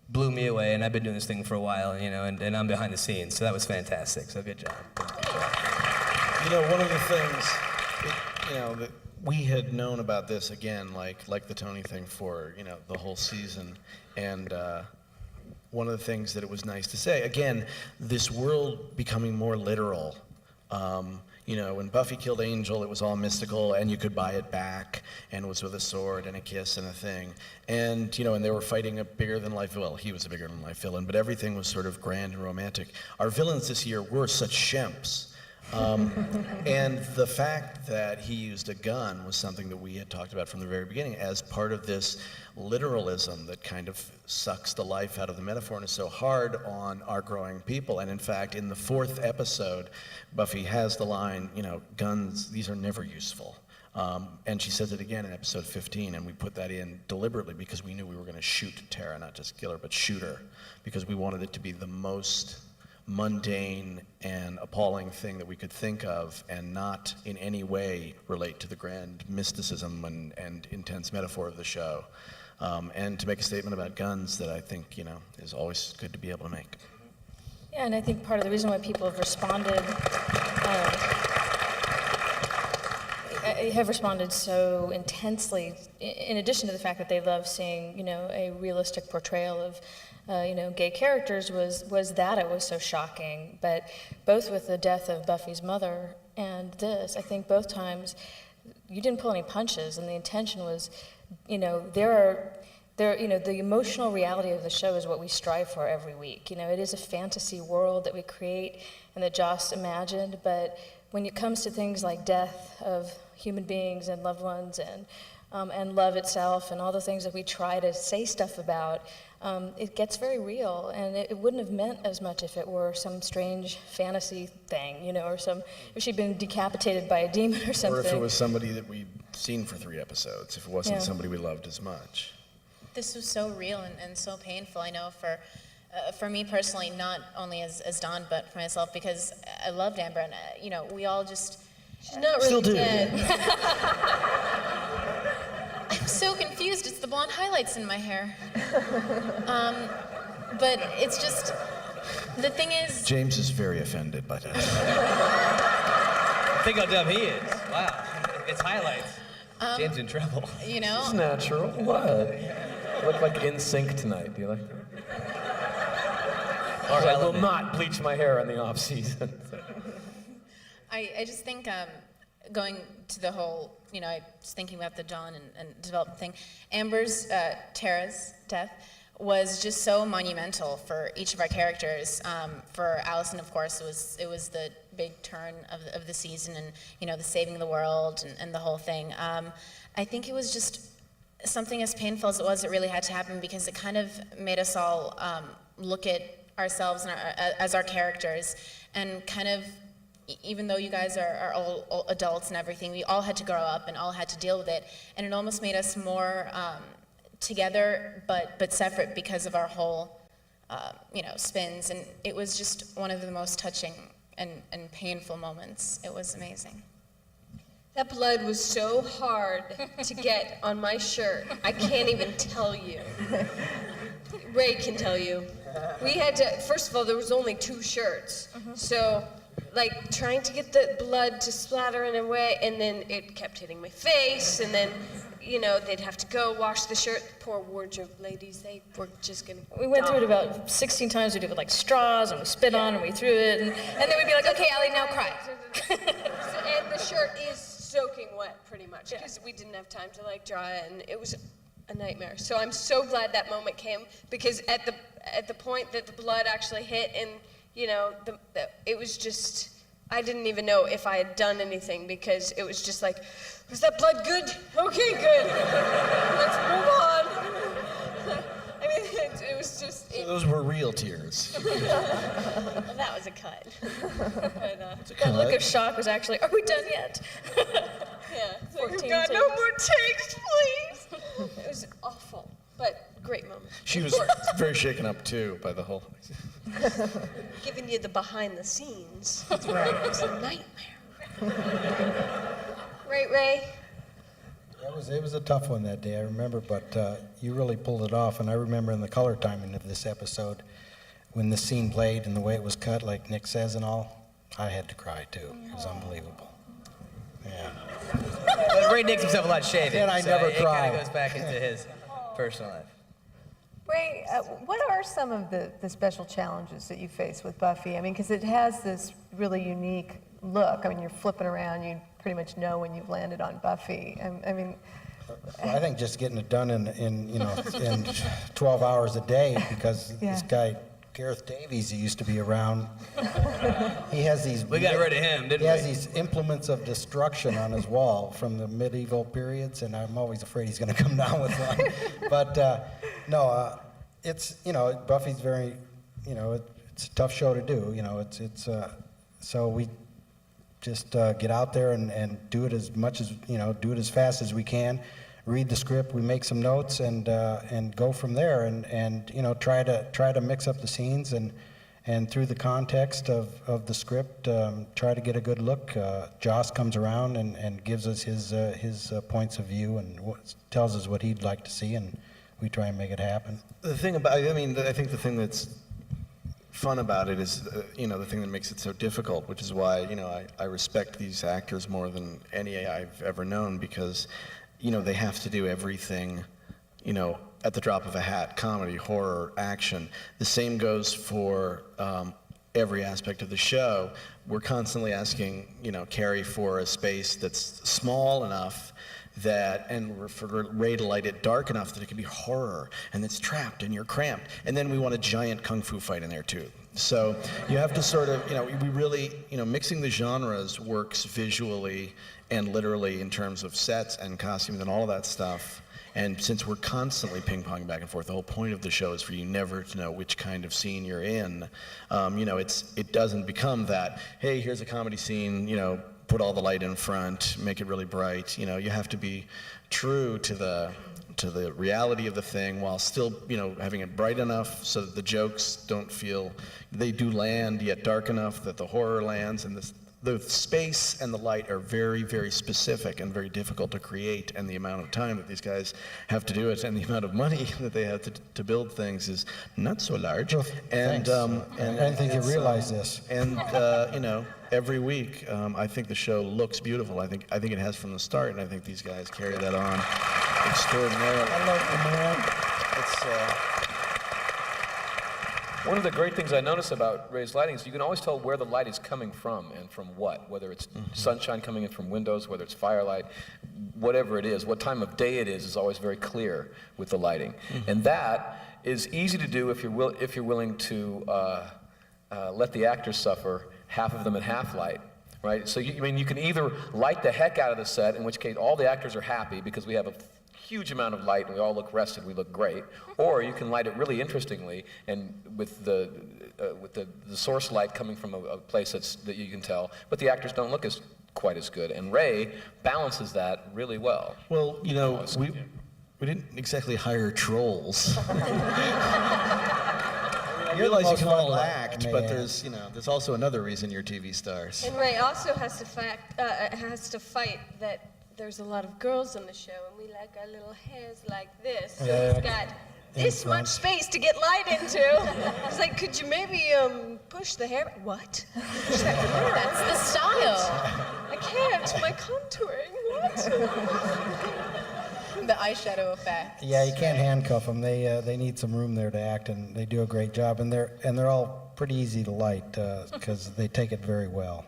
blew me away, and I've been doing this thing for a while, you know, and I'm behind the scenes, so that was fantastic, so good job. You know, one of the things, you know, that we had known about this, again, like the Tony thing for, you know, the whole season, and one of the things that it was nice to say, again, this world becoming more literal. You know, when Buffy killed Angel, it was all mystical, and you could buy it back, and it was with a sword and a kiss and a thing. And, you know, and they were fighting a bigger-than-life, well, he was a bigger-than-life villain, but everything was sort of grand and romantic. Our villains this year were such shemps. And the fact that he used a gun was something that we had talked about from the very beginning as part of this literalism that kind of sucks the life out of the metaphor and is so hard on our growing people. And in fact, in the 4th episode, Buffy has the line, you know, guns, these are never useful. And she says it again in episode 15, and we put that in deliberately because we knew we were going to shoot Tara, not just kill her, but shoot her, because we wanted it to be the most mundane and appalling thing that we could think of and not in any way relate to the grand mysticism and intense metaphor of the show. And to make a statement about guns that I think, you know, is always good to be able to make. Yeah, and I think part of the reason why people have responded so intensely, in addition to the fact that they love seeing, you know, a realistic portrayal of you know, gay characters, was that it was so shocking. But both with the death of Buffy's mother and this, I think both times you didn't pull any punches, and the intention was, you know, you know, the emotional reality of the show is what we strive for every week. You know, it is a fantasy world that we create and that Joss imagined, but when it comes to things like death of human beings and loved ones and love itself and all the things that we try to say stuff about, it gets very real, and it wouldn't have meant as much if it were some strange fantasy thing, you know, or if she'd been decapitated by a demon or something. Or if it was somebody that we'd seen for 3 episodes, if it wasn't somebody we loved as much. This was so real and so painful. I know for me personally, not only as Dawn, but for myself, because I loved Amber, and you know, we all just. She's not really Still do. dead. I'm so confused. It's the blonde highlights in my hair. But it's just, the thing is. James is very offended by that. Think how dumb he is. Wow, it's highlights. James in trouble. You know. It's natural. What? You look like in sync tonight. Do you like that? I will not bleach my hair in the off season. I just think going to the whole, you know, I was thinking about the Dawn and development thing. Amber's, Tara's death was just so monumental for each of our characters. For Allison, of course, it was the big turn of the season, and you know, the saving the world and the whole thing. I think it was just something as painful as it was. It really had to happen because it kind of made us all look at ourselves and as our characters, and kind of, even though you guys are all adults and everything, we all had to grow up and all had to deal with it, and it almost made us more together but separate because of our whole you know, spins, and it was just one of the most touching and painful moments. It was amazing. That blood was so hard to get on my shirt. I can't even tell you. Ray can tell you. We had to, first of all, there was only 2 shirts. So, like, trying to get the blood to splatter in a way, and then it kept hitting my face, and then, you know, they'd have to go wash the shirt. Poor wardrobe ladies, they were just gonna We went through it die. about 16 times. We did it with like straws, and we spit on, and we threw it, and then we'd be like, okay, Allie, now cry. And the shirt is soaking wet, pretty much, because we didn't have time to like dry it, and it was a nightmare. So I'm so glad that moment came, because at the point that the blood actually hit, and you know, it was just, I didn't even know if I had done anything, because it was just like, was that blood good? Okay, good. Let's move on. I mean, it was just. So those were real tears. Well, that was a cut. But, That look of shock was actually, are we done yet? yeah. 14 God, no takes. more takes, please. It was awful, but great moment. She was very shaken up too by the whole. Giving you the behind the scenes. That's right. It was a nightmare. Right, Ray? It was a tough one that day, I remember, but you really pulled it off. And I remember in the color timing of this episode, when this scene played and the way it was cut, like Nick says and all, I had to cry too. It was unbelievable. Yeah. But Ray digs himself a lot shaving. And I so never it cry. kind of goes back into his personal life. Ray, what are some of the special challenges that you face with Buffy? I mean, because it has this really unique look. I mean, you're flipping around, you pretty much know when you've landed on Buffy. I mean, Well, I think just getting it done in 12 hours a day, because Yeah. this guy, Gareth Davies, who used to be around, he has these. We got rid of him, didn't He has we? these implements of destruction on his wall from the medieval periods, and I'm always afraid he's going to come down with one. But no, it's, Buffy's very, it's a tough show to do. So we just get out there and do it as much as, do it as fast as we can. Read the script, we make some notes, and go from there, and try to mix up the scenes, and through the context of the script, try to get a good look. Joss comes around and gives us his points of view, and tells us what he'd like to see, and we try and make it happen. The thing about, I think the thing that's fun about it is, the thing that makes it so difficult, which is why, I respect these actors more than any I've ever known, because, they have to do everything, at the drop of a hat: comedy, horror, action. The same goes for every aspect of the show. We're constantly asking, Carrie for a space that's small enough and for Ray to light it dark enough that it can be horror, and it's trapped and you're cramped. And then we want a giant kung fu fight in there too. So you have to sort of, we really, mixing the genres works visually and literally in terms of sets and costumes and all of that stuff. And since we're constantly ping-ponging back and forth, the whole point of the show is for you never to know which kind of scene you're in. It doesn't become that, hey, here's a comedy scene, put all the light in front, make it really bright. You have to be true to the reality of the thing, while still, having it bright enough so that the jokes they do land, yet dark enough that the horror lands, and the space and the light are very, very specific and very difficult to create, and the amount of time that these guys have to do it and the amount of money that they have to build things is not so large. Well, and thanks. I didn't think you realized this. And every week, I think the show looks beautiful. I think it has from the start, and I think these guys carry that on extraordinarily. One of the great things I notice about Ray's lighting is you can always tell where the light is coming from and from what, whether it's sunshine coming in from windows, whether it's firelight, whatever it is, what time of day it is always very clear with the lighting. And that is easy to do if you're willing to let the actors suffer, half of them in half light. Right? So you can either light the heck out of the set, in which case all the actors are happy because we have a huge amount of light and we all look rested, we look great, or you can light it really interestingly and with the source light coming from a place that you can tell, but the actors don't look quite as good. And Ray balances that really well. Well, we didn't exactly hire trolls. I realize you can all act, but there's also another reason you're TV stars. And Ray also has to fight that there's a lot of girls on the show, and we like our little hairs like this. So he's got this much space to get light into. It's like, could you maybe push the hair? What? That's the style. I can't. My contouring. What? The eyeshadow effect. Yeah, you can't handcuff them. They need some room there to act, and they do a great job. And they're all pretty easy to light because they take it very well.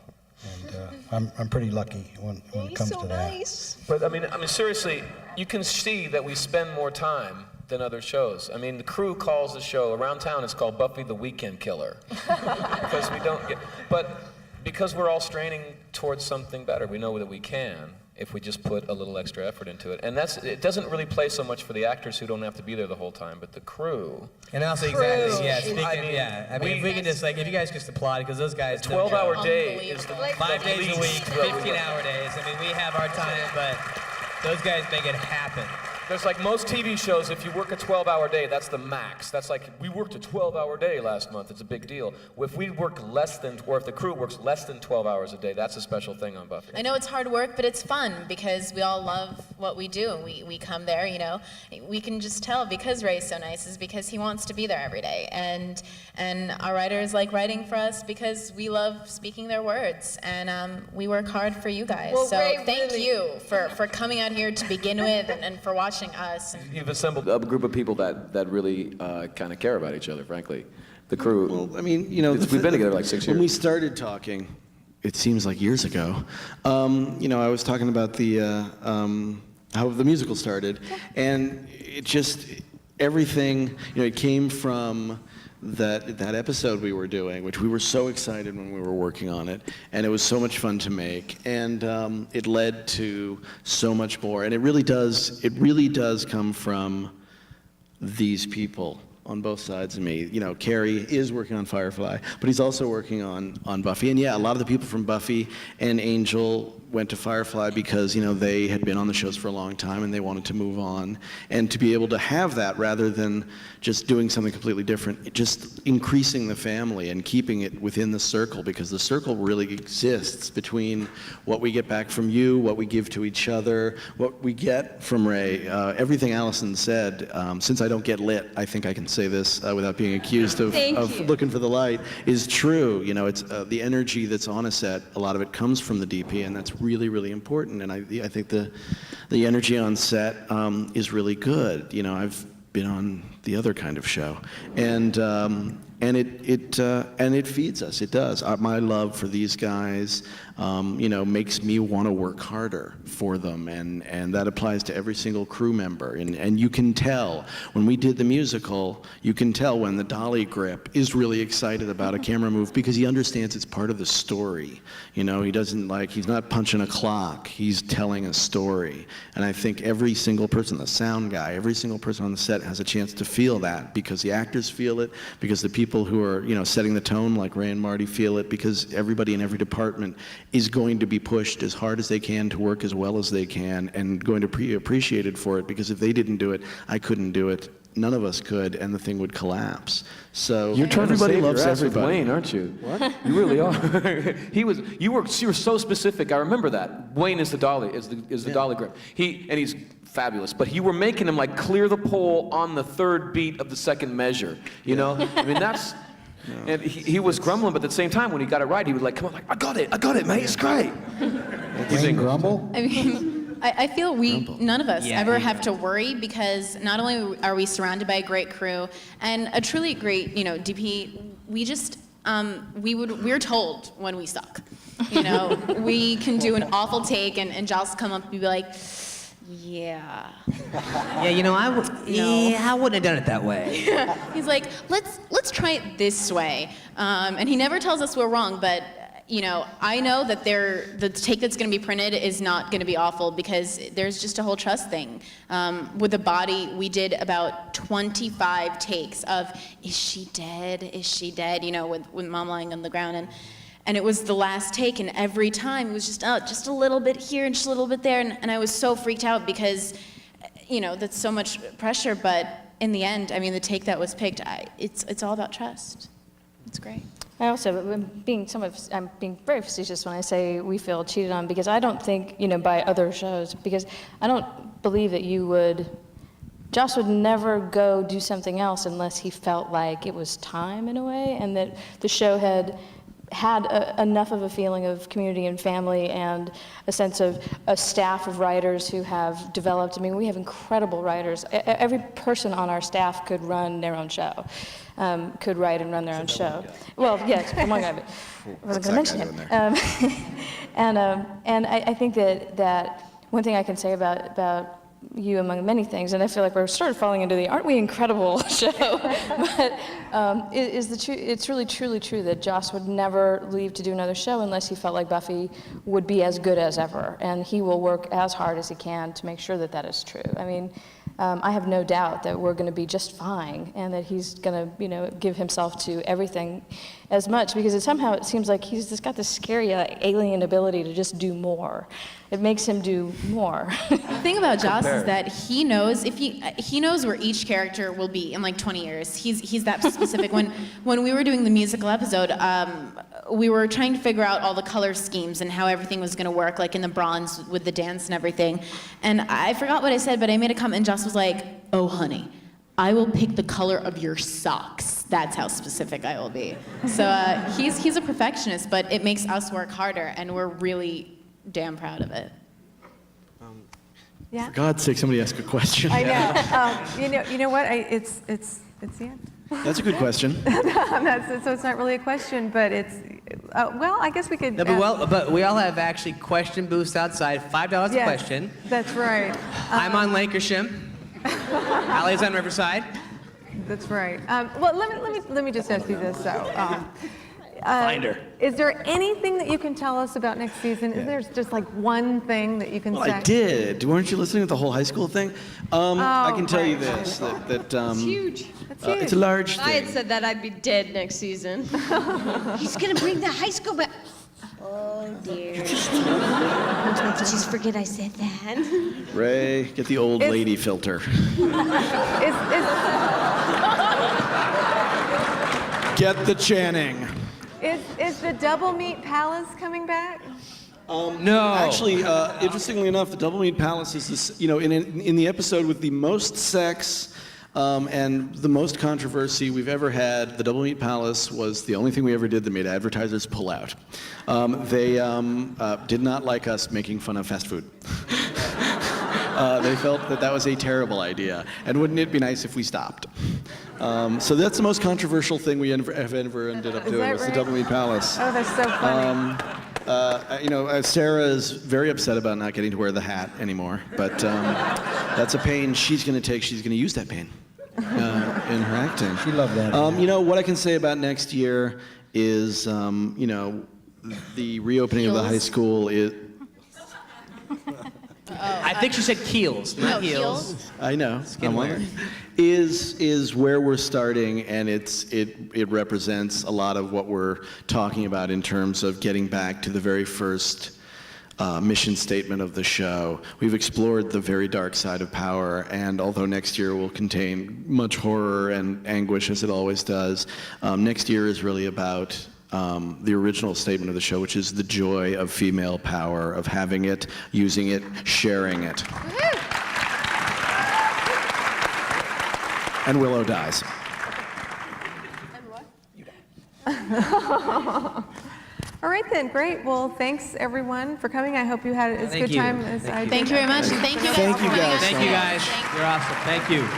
And I'm pretty lucky when it comes to that. Nice. But I mean, seriously, you can see that we spend more time than other shows. I mean, the crew calls the show around town. It's called Buffy the Weekend Killer because we don't get. But because we're all straining towards something better, we know that we can if we just put a little extra effort into it. And it doesn't really play so much for the actors who don't have to be there the whole time, but the crew. And also, exactly, yeah, speaking, if we can just, if you guys just applaud, because those guys... 12-hour day is the 5 days a week, 15-hour days. I mean, we have our time, but those guys make it happen. There's like most TV shows, if you work a 12-hour day, that's the max. That's like, we worked a 12-hour day last month. It's a big deal. If we work less than, or if the crew works less than 12 hours a day, that's a special thing on Buffy. I know it's hard work, but it's fun because we all love what we do. We come there, you know. We can just tell because Ray's so nice is because he wants to be there every day. And our writers like writing for us because we love speaking their words. And we work hard for you guys. Well, so Ray, thank really... you for coming out here to begin with and for watching us. You've assembled a group of people that really kind of care about each other, frankly. The crew. Well, I mean, you know, we've been together like 6 years. When we started talking, it seems like years ago, you know, I was talking about how the musical started, and it just, everything, you know, it came from that episode we were doing, which we were so excited when we were working on it, and it was so much fun to make, and it led to so much more, and it really does come from these people on both sides of me. You know, Carrie is working on Firefly, but he's also working on Buffy, and yeah, a lot of the people from Buffy and Angel went to Firefly because, you know, they had been on the shows for a long time and they wanted to move on. And to be able to have that rather than just doing something completely different, just increasing the family and keeping it within the circle, because the circle really exists between what we get back from you, what we give to each other, what we get from Ray. Everything Allison said, since I don't get lit, I think I can say this without being accused of looking for the light, is true. You know, it's the energy that's on a set, a lot of it comes from the DP, and that's really, really important. And I think the energy on set is really good. You know, I've been on the other kind of show, and it feeds us. It does. My love for these guys, you know, makes me want to work harder for them, and that applies to every single crew member. And you can tell when we did the musical, you can tell when the dolly grip is really excited about a camera move because he understands it's part of the story. You know, he's not punching a clock. He's telling a story. And I think every single person, the sound guy, every single person on the set has a chance to feel that because the actors feel it, because the people who are, you know, setting the tone like Ray and Marty feel it, because everybody in every department is going to be pushed as hard as they can to work as well as they can and going to be appreciated for it, because if they didn't do it, I couldn't do it. None of us could, and the thing would collapse. So you're trying everybody to save loves your ass with everybody. Wayne, aren't you? What? You really are. You were so specific. I remember that. Wayne is the dolly, is the dolly grip. He's fabulous, but you were making him like clear the pole on the third beat of the second measure. You know, I mean that's. No, and he was grumbling, but at the same time, when he got it right, he would like come on, like I got it, mate, it's great. Wayne grumble? I mean, I feel none of us ever have to worry, because not only are we surrounded by a great crew and a truly great, you know, DP, we just, we're told when we suck. You know, we can do an awful take and Giles come up and be like, yeah. Yeah, you know, I wouldn't have done it that way. He's like, let's try it this way. And he never tells us we're wrong, but you know, I know that the take that's going to be printed is not going to be awful, because there's just a whole trust thing. With the body, we did about 25 takes of, is she dead? Is she dead? You know, with Mom lying on the ground. And it was the last take, and every time it was just a little bit here and just a little bit there. And I was so freaked out because, you know, that's so much pressure. But in the end, I mean, the take that was picked, it's all about trust. It's great. I also, I'm being very facetious when I say we feel cheated on, because I don't think, by other shows, because I don't believe that Joss would never go do something else unless he felt like it was time in a way, and that the show had enough of a feeling of community and family and a sense of a staff of writers who have developed. I mean, we have incredible writers. Every person on our staff could run their own show, could write and run their own show. Well, yes, among others. I wasn't going to mention him. And I think that one thing I can say about you among many things, and I feel like we're sort of falling into the aren't we incredible show, but it's really truly true that Joss would never leave to do another show unless he felt like Buffy would be as good as ever, and he will work as hard as he can to make sure that that is true. I mean, I have no doubt that we're going to be just fine, and that he's going to, give himself to everything as much, because somehow it seems like he's just got this scary alien ability to just do more. It makes him do more. The thing about Joss is that he knows he knows where each character will be in like 20 years. He's that specific. When we were doing the musical episode, we were trying to figure out all the color schemes and how everything was going to work, like in the bronze with the dance and everything. And I forgot what I said, but I made a comment, and Joss was like, "Oh, honey, I will pick the color of your socks. That's how specific I will be." So he's a perfectionist, but it makes us work harder, and we're really damn proud of it. Yeah. For God's sake, somebody ask a question. I know. You know what? It's the end. That's a good question. So it's not really a question, but it's well, I guess we could. No, but we all have actually question booths outside. $5 a question. That's right. I'm on Lancashire. Allie's on Riverside. That's right. Well, let me just ask you this though. Find her. Is there anything that you can tell us about next season? Is there just like one thing that you can say? I did. Weren't you listening to the whole high school thing? I can tell you this, that It's huge. That's huge. it's a large If I had thing. said that, I'd be dead next season. He's gonna bring the high school back. Oh dear. Don't you just forget I said that. Ray, get the old lady filter. Get the Channing. Is the Double Meat Palace coming back? No. Actually, interestingly enough, the Double Meat Palace is this, in the episode with the most sex and the most controversy we've ever had, the Double Meat Palace was the only thing we ever did that made advertisers pull out. They did not like us making fun of fast food. They felt that was a terrible idea, and wouldn't it be nice if we stopped? So that's the most controversial thing we have ever ended up doing, was the Double Meat Palace. Oh, that's so funny. Sarah is very upset about not getting to wear the hat anymore, but that's a pain she's going to take. She's going to use that pain in her acting. She loved that. What I can say about next year is, the reopening of the high school is. I think she said keels, not heels. I know. Skinwear. Is where we're starting, and it represents a lot of what we're talking about in terms of getting back to the very first mission statement of the show. We've explored the very dark side of power, and although next year will contain much horror and anguish, as it always does, next year is really about the original statement of the show, which is the joy of female power, of having it, using it, sharing it. And Willow dies. And what? You die. All right then, great. Well, thanks everyone for coming. I hope you had as good time as I did. Thank you very much, and thank you guys Thank for you coming guys out. Thank you guys. You're awesome. Thank you.